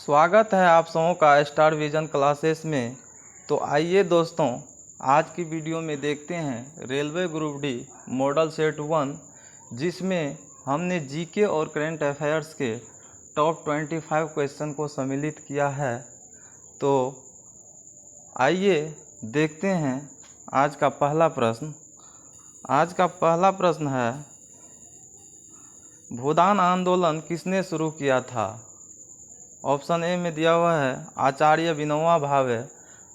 स्वागत है आप सबों का स्टार विजन क्लासेस में। तो आइए दोस्तों, आज की वीडियो में देखते हैं railway group D model set 1, जिसमें हमने जीके और करंट अफेयर्स के टॉप 25 क्वेश्चन को सम्मिलित किया है। तो आइए देखते हैं आज का पहला प्रश्न। आज का पहला प्रश्न है, भूदान आंदोलन किसने शुरू किया था? ऑप्शन ए में दिया हुआ है आचार्य विनोबा भावे,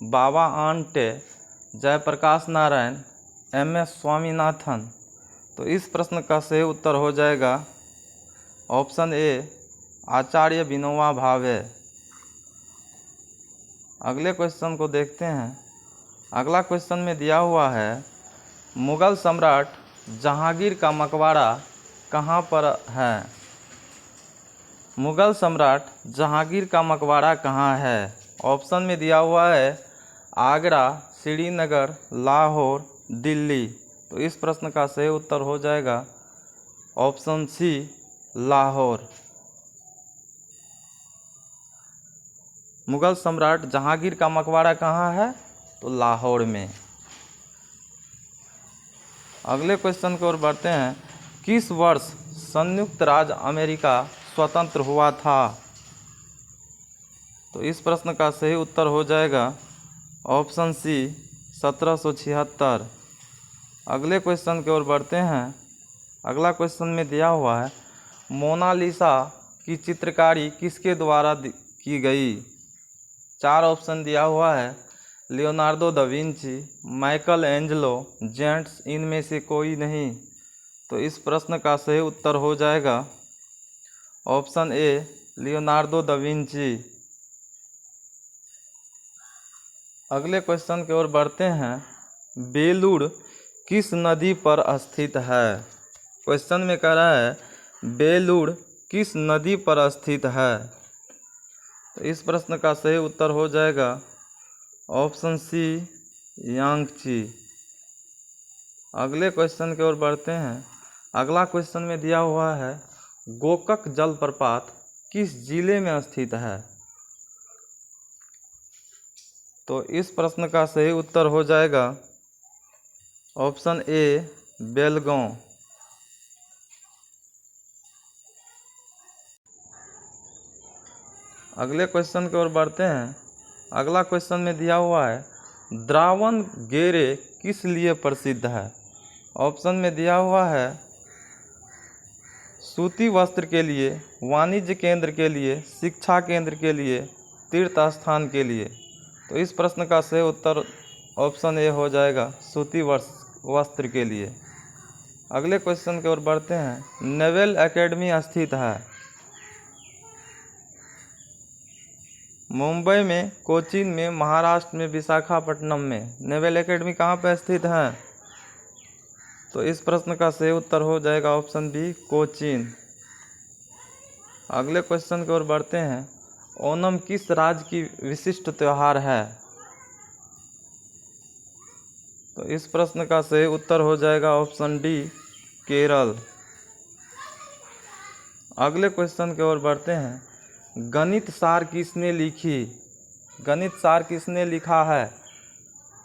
बाबा आंटे, जयप्रकाश नारायण, एम.एस. स्वामीनाथन। तो इस प्रश्न का सही उत्तर हो जाएगा ऑप्शन ए आचार्य विनोबा भावे। अगले क्वेश्चन को देखते हैं। अगला क्वेश्चन में दिया हुआ है, मुगल सम्राट जहांगीर का मकबरा कहाँ पर है? मुगल सम्राट जहांगीर का मकबरा कहाँ है? ऑप्शन में दिया हुआ है आगरा, श्रीनगर, लाहौर, दिल्ली। तो इस प्रश्न का सही उत्तर हो जाएगा ऑप्शन सी लाहौर। मुगल सम्राट जहांगीर का मकबरा कहाँ है? तो लाहौर में। अगले क्वेश्चन की ओर बढ़ते हैं। किस वर्ष संयुक्त राज्य अमेरिका स्वतंत्र हुआ था? तो इस प्रश्न का सही उत्तर हो जाएगा ऑप्शन सी 1776। अगले क्वेश्चन की ओर बढ़ते हैं। अगला क्वेश्चन में दिया हुआ है, मोनालिसा की चित्रकारी किसके द्वारा की गई? 4 ऑप्शन दिया हुआ है, Leonardo da Vinci, Michael Angelo, gents, इनमें से कोई नहीं। तो इस प्रश्न का सही उत्तर हो जाएगा option A Leonardo da Vinci. अगले क्वेश्चन की ओर बढ़ते हैं। बेलूर किस नदी पर स्थित है? क्वेश्चन में कह रहा है बेलूर किस नदी पर स्थित है? तो इस प्रश्न का सही उत्तर हो जाएगा ऑप्शन सी यांगची। अगले क्वेश्चन की ओर बढ़ते हैं। अगला क्वेश्चन में दिया हुआ है, गोकक जलप्रपात किस जिले में स्थित है? तो इस प्रश्न का सही उत्तर हो जाएगा ऑप्शन ए बेलगांव। अगले क्वेश्चन की ओर बढ़ते हैं। अगला क्वेश्चन में दिया हुआ है, द्रावन गेरे किस लिए प्रसिद्ध है? ऑप्शन में दिया हुआ है सूती वस्त्र के लिए, वाणिज्य केंद्र के लिए, शिक्षा केंद्र के लिए, तीर्थ स्थान के लिए। तो इस प्रश्न का सही उत्तर ऑप्शन ए हो जाएगा सूती वस्त्र के लिए। अगले क्वेश्चन की ओर बढ़ते हैं। नेवल एकेडमी स्थित है मुंबई में, कोचीन में, महाराष्ट्र में, विशाखापट्टनम में। नेवल एकेडमी कहाँ पर स्थित है? तो इस प्रश्न का सही उत्तर हो जाएगा ऑप्शन बी कोचीन। अगले क्वेश्चन की ओर बढ़ते हैं। ओणम किस राज्य की विशिष्ट त्यौहार है? तो इस प्रश्न का सही उत्तर हो जाएगा ऑप्शन डी केरल। अगले क्वेश्चन की ओर बढ़ते हैं। गणित सार किसने लिखी? गणित सार किसने लिखा है?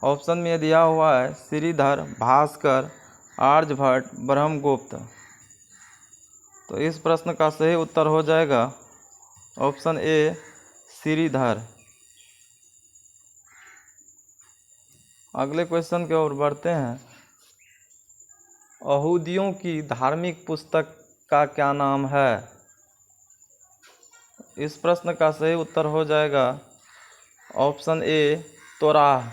ऑप्शन में दिया हुआ है श्रीधर, भास्कर, आर्यभट्ट, ब्रह्मगुप्त। तो इस प्रश्न का सही उत्तर हो जाएगा ऑप्शन ए श्रीधर। अगले क्वेश्चन की ओर बढ़ते हैं। यहूदियों की धार्मिक पुस्तक का क्या नाम है? इस प्रश्न का सही उत्तर हो जाएगा ऑप्शन ए तोराह।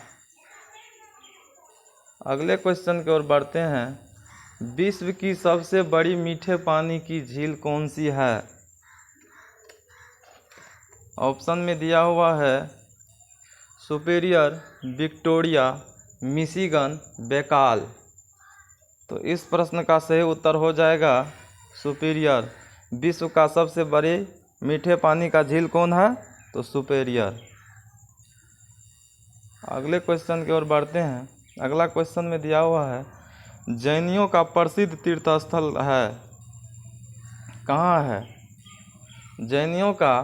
अगले क्वेश्चन की ओर बढ़ते हैं। विश्व की सबसे बड़ी मीठे पानी की झील कौन सी है? ऑप्शन में दिया हुआ है सुपेरियर, विक्टोरिया, मिशिगन, बेकाल। तो इस प्रश्न का सही उत्तर हो जाएगा सुपेरियर। विश्व का सबसे बड़े मीठे पानी का झील कौन है? तो सुपेरियर। अगले क्वेश्चन की ओर बढ़ते हैं। अगला क्वेश्चन में दिया हुआ है, जैनियों का प्रसिद्ध तीर्थ स्थल है कहाँ है? जैनियों का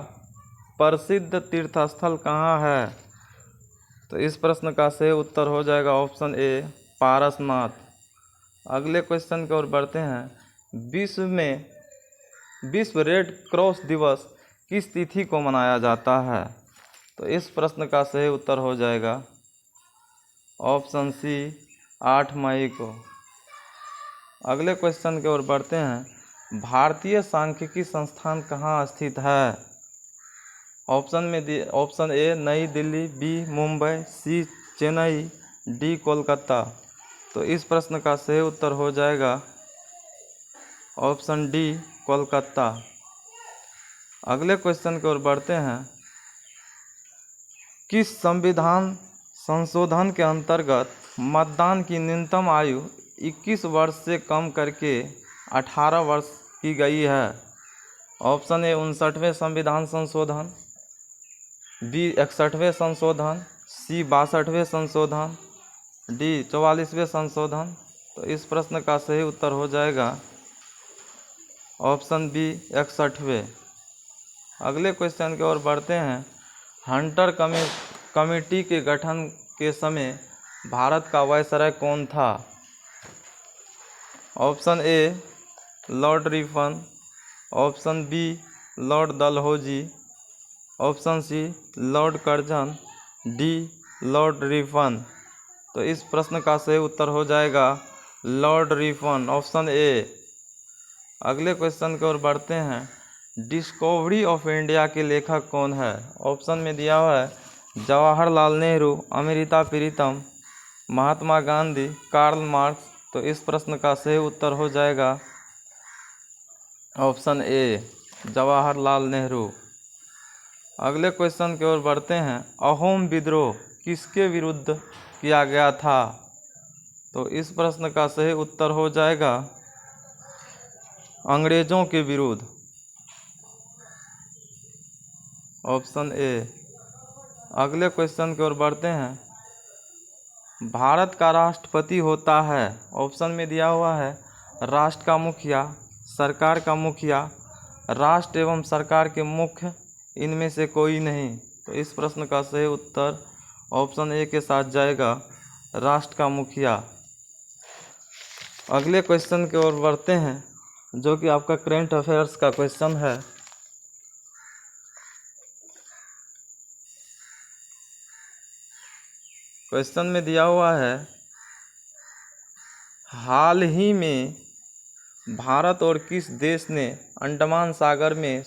प्रसिद्ध तीर्थस्थल कहाँ है? तो इस प्रश्न का सही उत्तर हो जाएगा ऑप्शन ए पारसनाथ। अगले क्वेश्चन की ओर बढ़ते हैं। विश्व रेड क्रॉस दिवस किस तिथि को मनाया जाता है? तो इस प्रश्न का सही उत्तर हो जाएगा ऑप्शन सी 8 मई को। अगले क्वेश्चन की ओर बढ़ते हैं। भारतीय सांख्यिकी संस्थान कहाँ स्थित है? ऑप्शन ए नई दिल्ली, बी मुंबई, सी चेन्नई, डी कोलकाता। तो इस प्रश्न का सही उत्तर हो जाएगा ऑप्शन डी कोलकाता। अगले क्वेश्चन की ओर बढ़ते हैं। किस संविधान संशोधन के अंतर्गत मतदान की न्यूनतम आयु 21 वर्ष से कम करके 18 वर्ष की गई है? ऑप्शन ए 59वें संविधान संशोधन, बी 61वें संशोधन, सी 62वें संशोधन, डी 44वें संशोधन। तो इस प्रश्न का सही उत्तर हो जाएगा ऑप्शन बी 61वें। अगले क्वेश्चन की ओर बढ़ते हैं। हंटर कमेटी के गठन के समय भारत का वायसराय कौन था? Option A lord Ripon, option B lord Dalhousie, option C lord Curzon, D lord Ripon. तो इस प्रश्न का सही उत्तर हो जाएगा लॉर्ड रिपन, ऑप्शन ए। अगले क्वेश्चन की ओर बढ़ते हैं। डिस्कवरी ऑफ इंडिया के लेखक कौन है? ऑप्शन में दिया हुआ है जवाहरलाल नेहरू, अमृता प्रीतम, महात्मा गांधी, कार्ल मार्क्स। तो इस प्रश्न का सही उत्तर हो जाएगा ऑप्शन ए जवाहरलाल नेहरू। अगले क्वेश्चन की ओर बढ़ते हैं। अहोम विद्रोह किसके विरुद्ध किया गया था? तो इस प्रश्न का सही उत्तर हो जाएगा अंग्रेजों के विरुद्ध, ऑप्शन ए। अगले क्वेश्चन की ओर बढ़ते हैं। भारत का राष्ट्रपति होता है, ऑप्शन में दिया हुआ है राष्ट्र का मुखिया, सरकार का मुखिया, राष्ट्र एवं सरकार के मुख्य, इनमें से कोई नहीं। तो इस प्रश्न का सही उत्तर ऑप्शन ए के साथ जाएगा राष्ट्र का मुखिया। अगले क्वेश्चन की ओर बढ़ते हैं जो कि आपका करेंट अफेयर्स का क्वेश्चन है। क्वेश्चन में दिया हुआ है हाल ही में भारत और किस देश ने अंडमान सागर में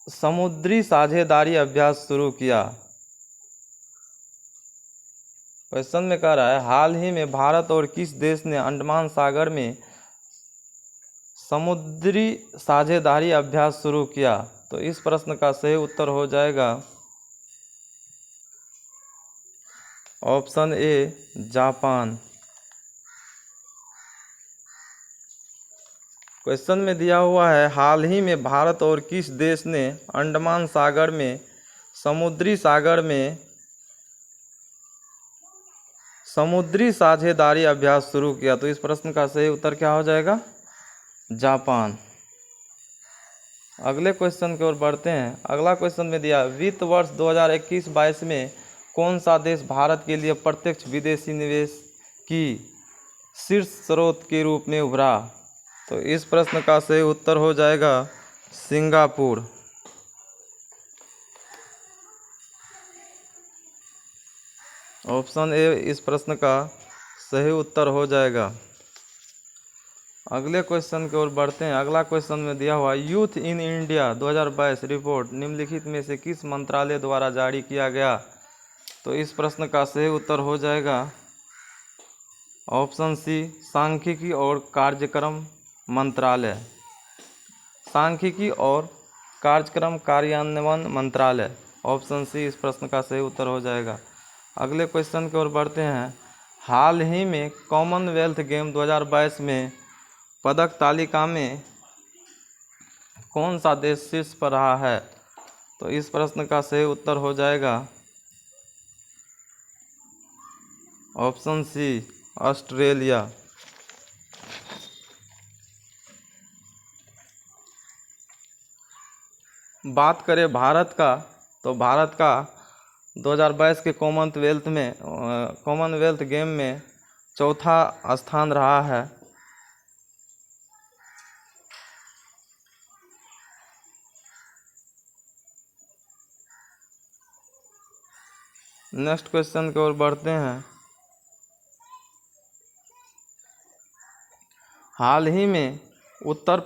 समुद्री साझेदारी अभ्यास शुरू किया? क्वेश्चन में कह रहा है हाल ही में भारत और किस देश ने अंडमान सागर में समुद्री साझेदारी अभ्यास शुरू किया? तो इस प्रश्न का सही उत्तर हो जाएगा ऑप्शन ए जापान। क्वेश्चन में दिया हुआ है हाल ही में भारत और किस देश ने अंडमान सागर में समुद्री साझेदारी अभ्यास शुरू किया? तो इस प्रश्न का सही उत्तर क्या हो जाएगा? जापान। अगले क्वेश्चन की ओर बढ़ते हैं। अगला क्वेश्चन में दिया वित्त वर्ष 2021-22 में कौन सा देश भारत के लिए प्रत्यक्ष विदेशी निवेश की शीर्ष स्रोत के रूप में उभरा? तो इस प्रश्न का सही उत्तर हो जाएगा सिंगापुर। ऑप्शन ए इस प्रश्न का सही उत्तर हो जाएगा। अगले क्वेश्चन की ओर बढ़ते हैं। अगला क्वेश्चन में दिया हुआ यूथ इन इंडिया 2022 रिपोर्ट निम्नलिखित में से किस मंत्रालय द्वारा जारी किया गया? तो इस प्रश्न का सही उत्तर हो जाएगा ऑप्शन सी सांख्यिकी और कार्यक्रम मंत्रालय, सांख्यिकी और कार्यक्रम कार्यान्वयन मंत्रालय। ऑप्शन सी इस प्रश्न का सही उत्तर हो जाएगा। अगले क्वेश्चन की ओर बढ़ते हैं। हाल ही में कॉमनवेल्थ गेम 2022 में पदक तालिका में कौन सा देश शीर्ष पर रहा है? तो इस प्रश्न का सही उत्तर हो जाएगा ऑप्शन सी ऑस्ट्रेलिया। बात करें भारत का, तो भारत का 2022 के कॉमनवेल्थ गेम में चौथा स्थान रहा है। नेक्स्ट क्वेश्चन की ओर बढ़ते हैं। हाल ही में उत्तर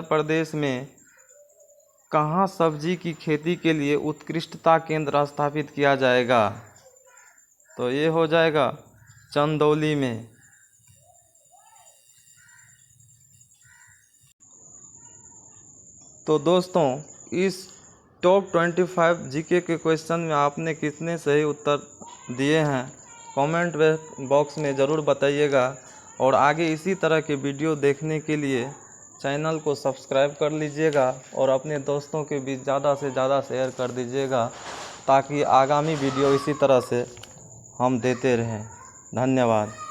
प्रदेश में कहाँ सब्जी की खेती के लिए उत्कृष्टता केंद्र स्थापित किया जाएगा? तो ये हो जाएगा चंदौली में। तो दोस्तों, इस टॉप 25 जीके के क्वेश्चन में आपने कितने सही उत्तर दिए हैं कमेंट बॉक्स में ज़रूर बताइएगा। और आगे इसी तरह के वीडियो देखने के लिए चैनल को सब्सक्राइब कर लीजिएगा और अपने दोस्तों के बीच ज़्यादा से ज़्यादा शेयर कर दीजिएगा, ताकि आगामी वीडियो इसी तरह से हम देते रहें। धन्यवाद।